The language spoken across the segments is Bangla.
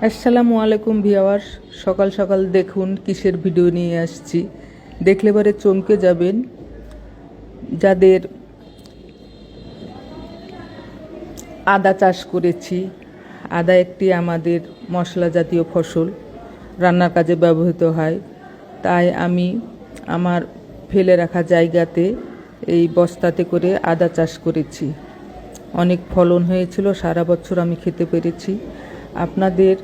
আসসালামু আলাইকুম ভিউয়ার্স, সকাল সকাল দেখুন কিসের ভিডিও নিয়ে আসছি। দেখলে পরে চমকে যাবেন। যাদের আদা চাষ করেছি, আদা একটি আমাদের মশলা জাতীয় ফসল, রান্নার কাজে ব্যবহৃত হয়। তাই আমি আমার ফেলে রাখা জায়গাতে এই বস্তাতে করে আদা চাষ করেছি। অনেক ফলন হয়েছিল, সারা বছর আমি খেতে পেরেছি। আপনাদের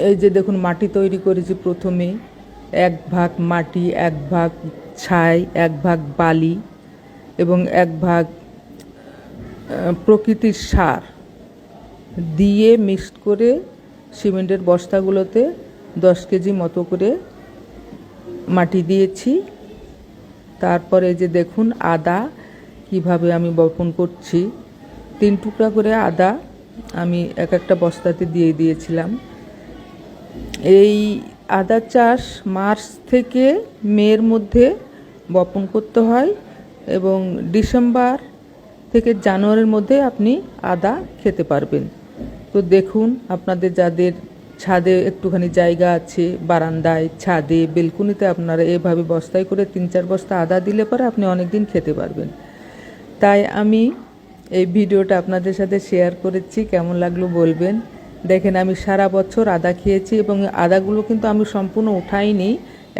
এই যে দেখুন, মাটি তৈরি করেছি। প্রথমে 1 ভাগ মাটি, 1 ভাগ ছাই, 1 ভাগ বালি এবং 1 ভাগ প্রকৃতির সার দিয়ে মিক্সড করে সিমেন্টের বস্তাগুলোতে 10 কেজি মতো করে মাটি দিয়েছি। তারপরে যে দেখুন আদা কিভাবে আমি বপন করছি। 3 টুকরা করে আদা আমি একটা বস্তাতে দিয়ে দিয়েছিলাম। এই আদা চাষ মার্চ থেকে মের মধ্যে বপন করতে হয় এবং ডিসেম্বর থেকে জানুয়ারির মধ্যে আপনি আদা খেতে পারবেন। তো দেখুন, আপনাদের যাদের ছাদে একটুখানি জায়গা আছে, বারান্দায়, ছাদে, বেলকুনিতে, আপনারা এভাবে বস্তায় করে 3-4 বস্তা আদা দিলে পরে আপনি অনেক দিন খেতে পারবেন। তাই আমি এই ভিডিওটা আপনাদের সাথে শেয়ার করেছি। কেমন লাগলো বলবেন। দেখেন, আমি সারা বছর আদা খেয়েছি এবং আদাগুলো কিন্তু আমি সম্পূর্ণ উঠাইনি।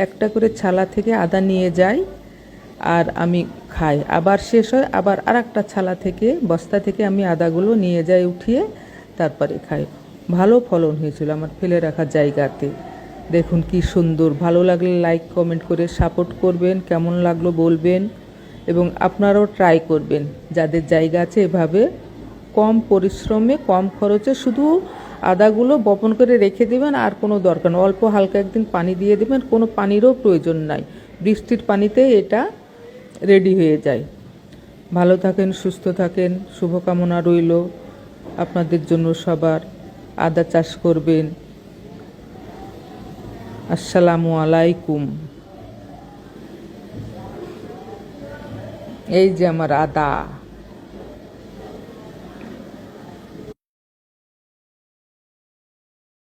একটা করে ছালা থেকে আদা নিয়ে যাই আর আমি খাই, আবার শেষ হয়, আবার আরেকটা ছালা থেকে, বস্তা থেকে আমি আদাগুলো নিয়ে যাই উঠিয়ে, তারপরে খাই। ভালো ফলন হয়েছিল আমার ফেলে রাখা জায়গাতে। দেখুন কি সুন্দর। ভালো লাগলে লাইক কমেন্ট করে সাপোর্ট করবেন। কেমন লাগলো বলবেন এবং আপনারাও ট্রাই করবেন। যাদের জায়গা আছে এভাবে কম পরিশ্রমে, কম খরচে শুধু আদাগুলো বপন করে রেখে দেবেন, আর কোনো দরকার নেই। অল্প হালকা একদিন পানি দিয়ে দেবেন, কোনো পানিরও প্রয়োজন নাই। বৃষ্টির পানিতে এটা রেডি হয়ে যায়। ভালো থাকেন, সুস্থ থাকেন, শুভকামনা রইল আপনাদের জন্য সবার। আদা চাষ করবেন। আসসালামু আলাইকুম। এই যে আমার আদা।